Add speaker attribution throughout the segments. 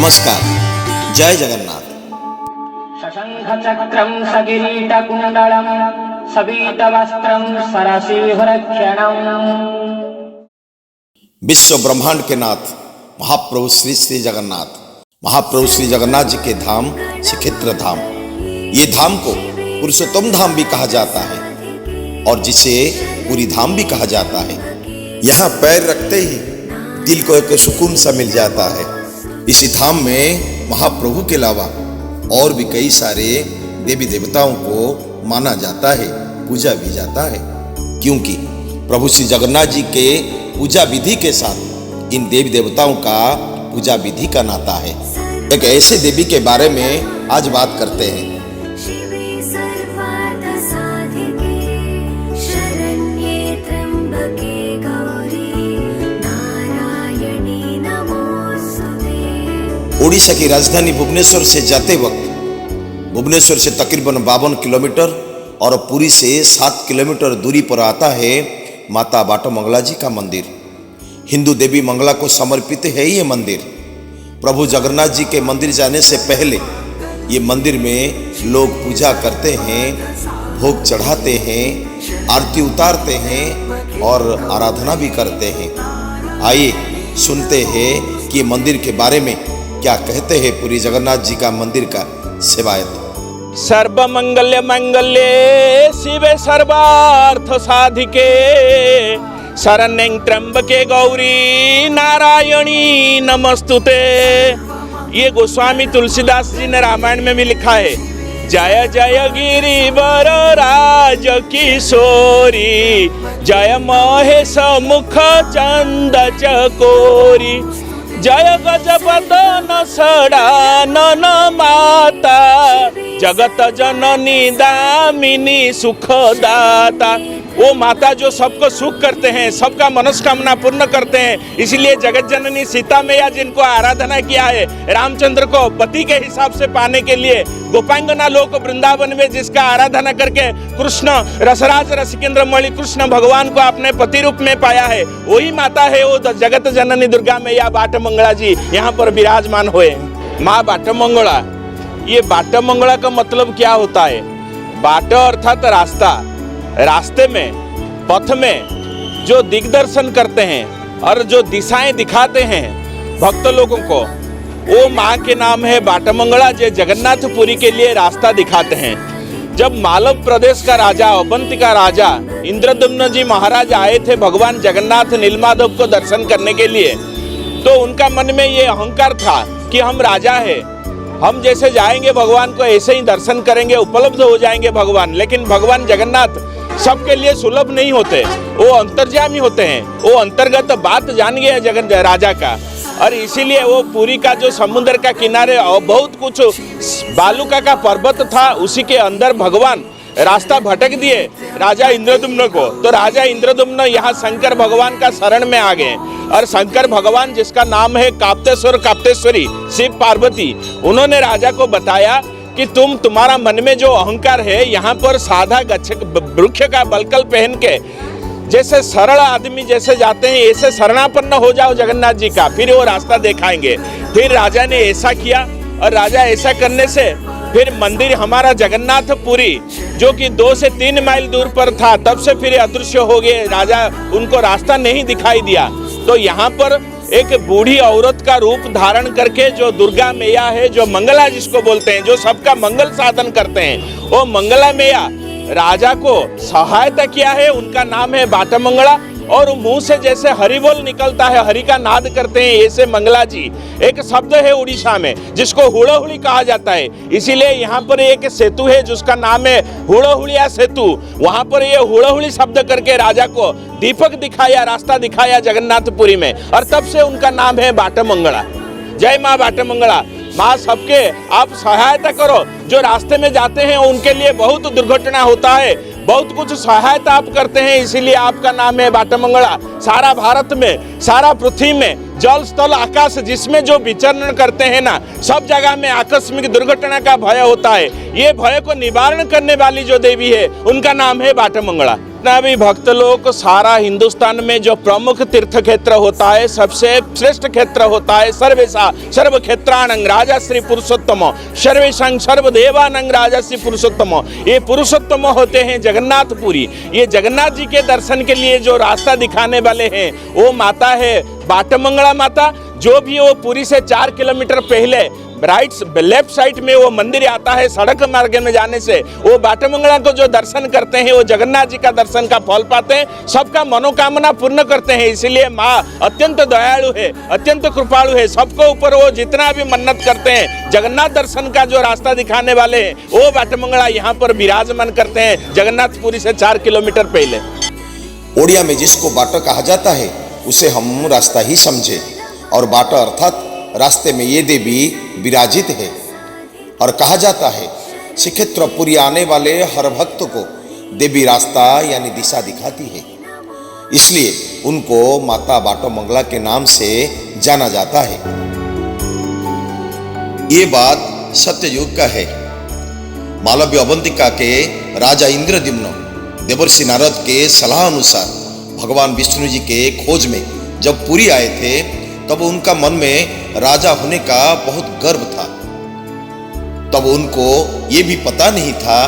Speaker 1: नमस्कार, जय जगन्नाथ।
Speaker 2: शशंखचक्रं सकिरीटकुण्डलं सबीतवस्त्रं सरसीवरक्षणम्।
Speaker 1: विश्व ब्रह्मांड के नाथ महाप्रभु श्री श्री जगन्नाथ, महाप्रभु श्री जगन्नाथ जी के धाम श्रीक्षेत्र धाम, ये धाम को पुरुषोत्तम धाम भी कहा जाता है और जिसे पूरी धाम भी कहा जाता है। यहाँ पैर रखते ही दिल को एक सुकून सा मिल जाता है। इसी धाम में महाप्रभु के अलावा और भी कई सारे देवी देवताओं को माना जाता है, पूजा भी जाता है, क्योंकि प्रभु श्री जगन्नाथ जी के पूजा विधि के साथ इन देवी देवताओं का पूजा विधि का नाता है। एक ऐसे देवी के बारे में आज बात करते हैं। ओडिशा की राजधानी भुवनेश्वर से जाते वक्त भुवनेश्वर से तकरीबन 52 किलोमीटर और पुरी से 7 किलोमीटर दूरी पर आता है माता बाटमंगला जी का मंदिर। हिंदू देवी मंगला को समर्पित है ये मंदिर। प्रभु जगन्नाथ जी के मंदिर जाने से पहले ये मंदिर में लोग पूजा करते हैं, भोग चढ़ाते हैं, आरती उतारते हैं और आराधना भी करते हैं। आइए सुनते हैं कि मंदिर के बारे में क्या कहते हैं पुरी जगन्नाथ जी का मंदिर का सेवायत।
Speaker 3: सर्व मंगल्य मंगल्ये शिवे सर्वार्थ साधिके शरण्यं त्र्यंबके गौरी नारायणी नमस्तुते। ये गोस्वामी तुलसीदास जी ने रामायण में भी लिखा है। जय जय गिरिवर राज किशोरी, जय महेश मुख चंद चकोरी, जय गजपदन सडानन माता, जगत जननी दामिनी सुखदाता। वो माता जो सबको सुख करते हैं, सबका मनोकामना पूर्ण करते हैं। इसलिए जगत जननी सीता मैया जिनको आराधना किया है, रामचंद्र को पति के हिसाब से पाने के लिए गोपांगना लोक वृंदावन में जिसका आराधना करके कृष्ण रसराज रसिकेंद्र मणि कृष्ण भगवान को अपने पति रूप में पाया है, वही माता है वो जगत जननी दुर्गा मैया बाटमंगला जी यहाँ पर विराजमान हुए। माँ बाटमंगला, ये बाटमंगला का मतलब क्या होता है? बाट अर्थात रास्ता, रास्ते में पथ में जो दिग्दर्शन करते हैं और जो दिशाएं दिखाते हैं भक्त लोगों को, वो माँ के नाम है बाटमंगला, जो जगन्नाथपुरी के लिए रास्ता दिखाते हैं। जब मालव प्रदेश का राजा अवंती का राजा इंद्रदुम्न जी महाराज आए थे भगवान जगन्नाथ नीलमाधव को दर्शन करने के लिए, तो उनका मन में ये अहंकार था कि हम राजा है, हम जैसे जाएंगे भगवान को ऐसे ही दर्शन करेंगे, उपलब्ध हो जाएंगे भगवान। लेकिन भगवान जगन्नाथ सबके लिए सुलभ नहीं होते, वो अंतर्यामी होते हैं, वो अंतर्गत बात जान गया जगन राजा का। और इसीलिए वो पुरी का जो समुद्र का किनारे और बहुत कुछ बालूका का पर्वत था, उसी के अंदर भगवान रास्ता भटक दिए राजा इंद्रदुम्न को। तो राजा इंद्रदुम्न यहाँ शंकर भगवान का शरण में आ गए और शंकर भगवान जिसका नाम है काप्तेश्वर काप्तेश्वरी शिव पार्वती, उन्होंने राजा को बताया कि तुम्हारा मन में जो अहंकार है, यहाँ पर साधा वृक्ष का बलकल पहन के जैसे सरल आदमी जैसे जाते हैं, ऐसे शरणापन्न हो जाओ जगन्नाथ जी का, फिर वो रास्ता दिखाएंगे। फिर राजा ने ऐसा किया और राजा ऐसा करने से फिर मंदिर हमारा जगन्नाथपुरी जो कि 2 से 3 माइल दूर पर था, तब से फिर अदृश्य हो गए। राजा उनको रास्ता नहीं दिखाई दिया। तो यहाँ पर एक बूढ़ी औरत का रूप धारण करके जो दुर्गा मैया है, जो मंगला जिसको बोलते हैं, जो सबका मंगल साधन करते हैं, वो मंगला मैया राजा को सहायता किया है। उनका नाम है बाटमंगला और मुंह से जैसे हरि बोल निकलता है, हरि का नाद करते हैं, ऐसे मंगला जी एक शब्द है उड़ीसा में जिसको हुड़हुड़ी कहा जाता है। इसीलिए यहाँ पर एक सेतु है जिसका नाम है हुड़हुड़िया सेतु। वहाँ पर ये हुड़हुड़ी शब्द करके राजा को दीपक दिखाया, रास्ता दिखाया जगन्नाथपुरी में, और तब से उनका नाम है बाटमंगला। जय माँ बाटमंगला। माँ सबके आप सहायता करो, जो रास्ते में जाते हैं उनके लिए बहुत दुर्घटना होता है, बहुत कुछ सहायता आप करते हैं, इसीलिए आपका नाम है बाटमंगला। सारा भारत में, सारा पृथ्वी में, जल स्थल आकाश जिसमें जो विचरण करते हैं ना, सब जगह में आकस्मिक दुर्घटना का भय होता है। ये भय को निवारण करने वाली जो देवी है, उनका नाम है बाटमंगला। जितना भी भक्त लोग, सारा हिंदुस्तान में जो प्रमुख तीर्थ क्षेत्र होता है, सबसे श्रेष्ठ क्षेत्र होता है सर्वेशा सर्व क्षेत्राणं राजा श्री पुरुषोत्तम, सर्वेशं सर्वदेवानंग राजा श्री पुरुषोत्तम। ये पुरुषोत्तम होते हैं जगन्नाथपुरी। ये जगन्नाथ जी के दर्शन के लिए जो रास्ता दिखाने वाले हैं वो माता है बाटमंगला माता। जो भी वो पुरी से 4 किलोमीटर पहले लेफ्ट साइड में वो मंदिर आता है, सड़क मार्ग में जाने से वो बाटमंगला को जो दर्शन करते हैं वो जगन्नाथ जी का दर्शन का फल पाते हैं, सबका मनोकामना पूर्ण करते हैं। इसलिए माँ अत्यंत दयालु है, अत्यंत कृपालु है। सबको ऊपर वो जितना भी मन्नत करते हैं, जगन्नाथ दर्शन का जो रास्ता दिखाने वाले हैं वो बाटमंगला यहाँ पर विराजमान करते हैं जगन्नाथपुरी से 4 किलोमीटर पहले।
Speaker 1: ओडिया में जिसको बाटा कहा जाता है उसे हम रास्ता ही समझे, और बाटा अर्थात रास्ते में ये देवी विराजित है। और कहा जाता है श्रीक्षेत्रपुरी आने वाले हर भक्त को देवी रास्ता यानी दिशा दिखाती है, इसलिए उनको माता बाटमंगला के नाम से जाना जाता है। ये बात सत्ययुग का है। मालव्य अवंतिका के राजा इंद्रद्युम्न देवर्षि नारद के सलाह अनुसार भगवान विष्णु जी के खोज में जब पुरी आए थे, तब उनका मन में राजा होने का बहुत गर्व था। तब उनको ये भी पता नहीं था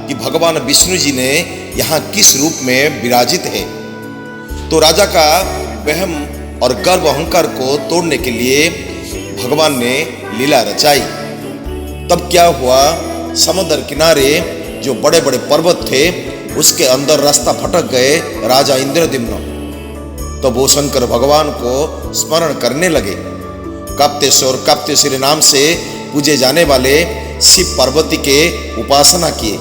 Speaker 1: कि भगवान विष्णु जी ने यहाँ किस रूप में विराजित है। तो राजा का वहम और गर्व अहंकार को तोड़ने के लिए भगवान ने लीला रचाई। तब क्या हुआ, समुद्र किनारे जो बड़े बड़े पर्वत थे उसके अंदर रास्ता भटक गए राजा इंद्रद्युम्न। तो वो शंकर भगवान को स्मरण करने लगे। काप्तेश्वर काप्तेश्वरी नाम से पूजे जाने वाले शिव पार्वती के उपासना किए।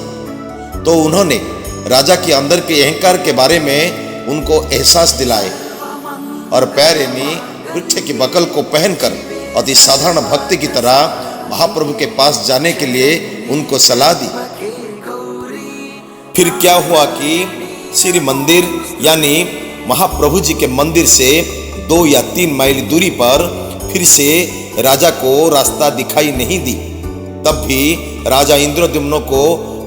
Speaker 1: तो उन्होंने राजा के अंदर के अहंकार के बारे में उनको एहसास दिलाए और पैर यानी वृक्ष की बकल को पहनकर अति साधारण भक्ति की तरह महाप्रभु के पास जाने के लिए उनको सलाह दी। फिर क्या हुआ कि श्री मंदिर यानी महाप्रभु जी के मंदिर से 2 या 3 माइल दूरी पर फिर से राजा को रास्ता दिखाई नहीं दी। तब भी राजा इंद्रद्युम्न को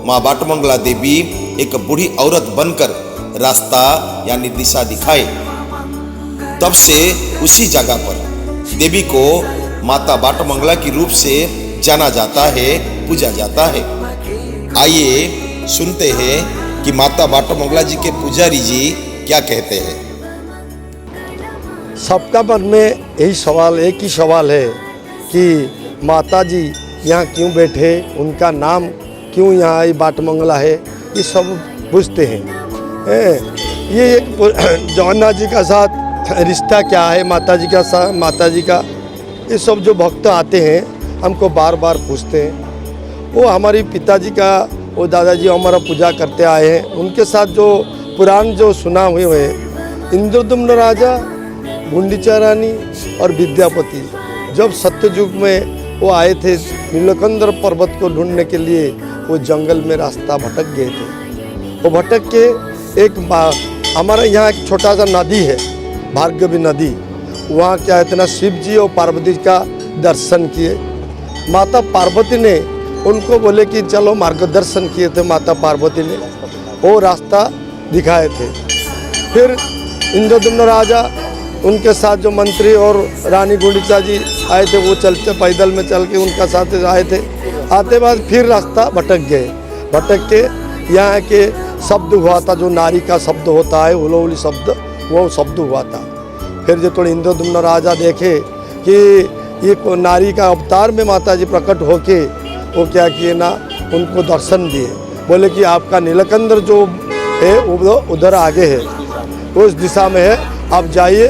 Speaker 1: माँ बाटमंगला देवी एक बूढ़ी औरत बनकर रास्ता यानी दिशा दिखाए। तब से उसी जगह पर देवी को माता बाटमंगला के रूप से जाना जाता है, पूजा जाता है। आइए सुनते हैं कि माता बाटमंगला जी के पुजारी जी क्या कहते हैं।
Speaker 4: सबका मन में यही सवाल, एक ही सवाल है कि माता जी यहाँ क्यों बैठे, उनका नाम क्यों यहाँ आई बाटमंगला है, ये सब पूछते हैं। ये एक जगन्नाथ जी का साथ रिश्ता क्या है, माता जी का साथ, माता जी का, ये सब जो भक्त आते हैं हमको बार बार पूछते हैं। वो हमारी पिताजी का, वो दादाजी हमारा पूजा करते आए हैं, उनके साथ जो पुराण जो सुना हुए हैं, इंद्रद्युम्न राजा, गुंडीचा रानी और विद्यापति जब सत्ययुग में वो आए थे नीलकंदर पर्वत को ढूंढने के लिए, वो जंगल में रास्ता भटक गए थे। वो भटक के एक हमारा यहाँ एक छोटा सा नदी है, भार्गवी नदी, वहाँ क्या है ना, शिव जी और पार्वती का दर्शन किए। माता पार्वती ने उनको बोले कि चलो, मार्गदर्शन किए थे माता पार्वती ने, वो रास्ता दिखाए थे। फिर इंद्रद्युम्न राजा, उनके साथ जो मंत्री और रानी गुंडीचा जी आए थे, वो चलते पैदल में चल के उनका साथ आए थे। आते बाद फिर रास्ता भटक गए। भटक के यहाँ के शब्द हुआ था, जो नारी का शब्द होता है, हुलोहुली शब्द, वो शब्द हुआ था। फिर जो थोड़े इंद्रद्युम्न राजा देखे कि ये नारी का अवतार में माता जी प्रकट होके वो क्या किए ना, उनको दर्शन दिए। बोले कि आपका नीलकंदर जो है वो उधर आगे है, उस दिशा में है, आप जाइए,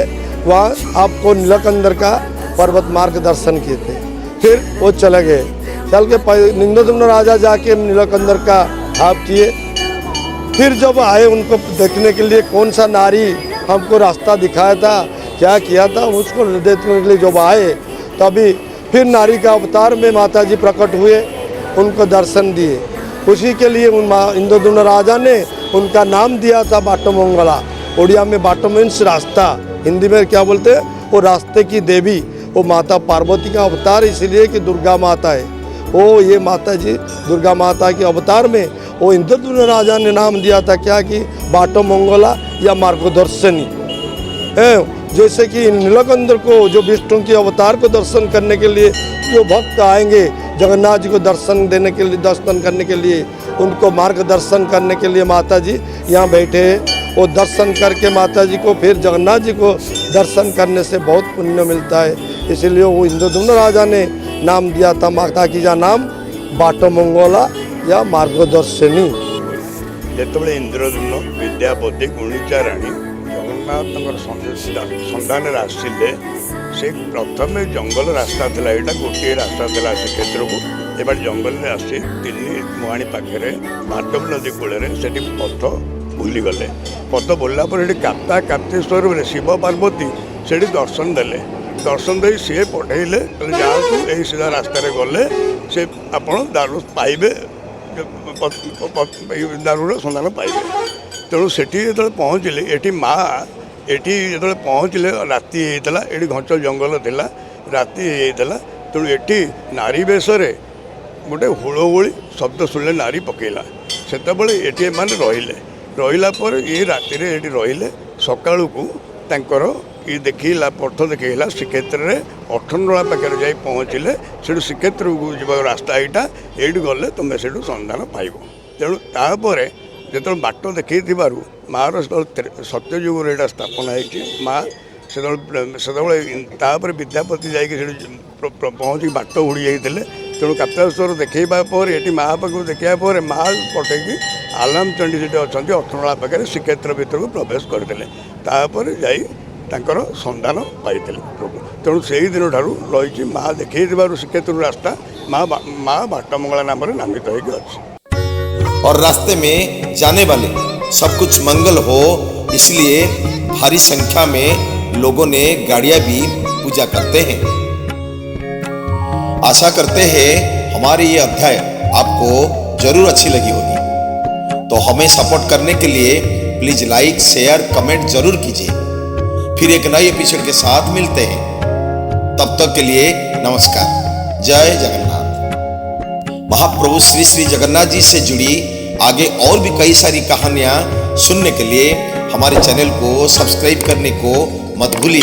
Speaker 4: वहाँ आपको नीलकंदर का पर्वत मार्ग दर्शन किए थे। फिर वो चले गए। चल के इंद्रद्युम्न राजा जाके नीलकंदर का भाव किए। फिर जब आए उनको देखने के लिए, कौन सा नारी हमको रास्ता दिखाया था, क्या किया था, उसको देखने के लिए जब आए, तभी फिर नारी का अवतार में माता जी प्रकट हुए, उनको दर्शन दिए। उसी के लिए इंद्रद्युम्न राजा ने उनका नाम दिया था बाटमंगला। उड़िया में बाटम मीन्स रास्ता, हिंदी में क्या बोलते हैं, वो रास्ते की देवी, वो माता पार्वती का अवतार इसलिए कि दुर्गा माता है वो। ये माता जी दुर्गा माता के अवतार में वो इंद्रद्युम्न राजा ने नाम दिया था क्या कि बाटो मंगला या मार्गदर्शनी है। जैसे कि नीलकंठ को जो विष्णु के अवतार को दर्शन करने के लिए जो भक्त आएंगे जगन्नाथ जी को दर्शन देने के लिए, दर्शन करने के लिए, उनको मार्गदर्शन करने के लिए माता जी यहाँ बैठे हैं। वो दर्शन करके माता जी को फिर जगन्नाथ जी को दर्शन करने से बहुत पुण्य मिलता है। इसीलिए वो इंद्रद्युम्न राजा ने नाम दिया था माता की जा नाम बाटो मंगला या मार्गदर्शिनी।
Speaker 5: जिते इंद्रद्युम्न विद्यापति गुणिचा राणी जगन्नाथ सन्धान आसिले से प्रथम जंगल रास्ता था, यहाँ गोटे रास्ता था श्रीक्षेत्र को एबार जंगल में आसी तीन मुहाणी पाखे भाटव नदी कूल से पथ भूली गले। पथ बोलला काप्ता काप्तेश्वर बोले शिव पार्वती से दर्शन देले। दर्शन दे सी पठेले जातु यही सीधा रास्तार गले से आपण दारू पाइबे, दारूर सन्धान पाइबे। तेणु से जो पहुँचले ये माँ ये जो पहुँचले राति होता ये घंच जंगल थिला राति होता। तेणु ये नारी बेश गोटे हुड़हुड़ी शब्द शुणिले नारी पकेला से ये मैंने रहिला पर ये राति रहिले सकाळू को तांकर ये देखला पथ देखला श्रीक्षेत्र में अठनला पाखे जा पहुँचले से श्रीक्षेत्र को जा रास्ता यहाँ ये गले तुम से सन्धान पाइब। तेणु तापर जो बाट देखी मार सत्ययुग यहाँ स्थापना होती माँ से विद्यापति जा पहुँच बाट उड़ी जाते। तेणु काप्तेश्वर देखा पर ये माँ पाक देखा पर माँ पठेकी आलाम चंडी से अच्छा अठनला पाखे श्रीक्षेत्र भर को प्रवेश करते तापर जाकर सन्धान पाई प्रभु। तेणु से ही दिन ठारू रही माँ देखी श्रीक्षेत्र रास्ता माँ बाटमंगला नाम नामित होगी।
Speaker 1: और रास्ते में जाने वाले सब कुछ मंगल हो, इसलिए भारी संख्या में लोगों ने गाड़ियां भी पूजा करते हैं। आशा करते हैं हमारे ये अध्याय आपको जरूर अच्छी लगी होगी। तो हमें सपोर्ट करने के लिए प्लीज लाइक, शेयर, कमेंट जरूर कीजिए। फिर एक नए एपिसोड के साथ मिलते हैं। तब तक के लिए नमस्कार। जय जगन्नाथ। महाप्रभु श्री श्री जगन्नाथ जी से जुड़ी आगे और भी कई सारी कहानियां सुनने के लिए हमारे चैनल को सब्सक्राइब करने को मत भूलिए।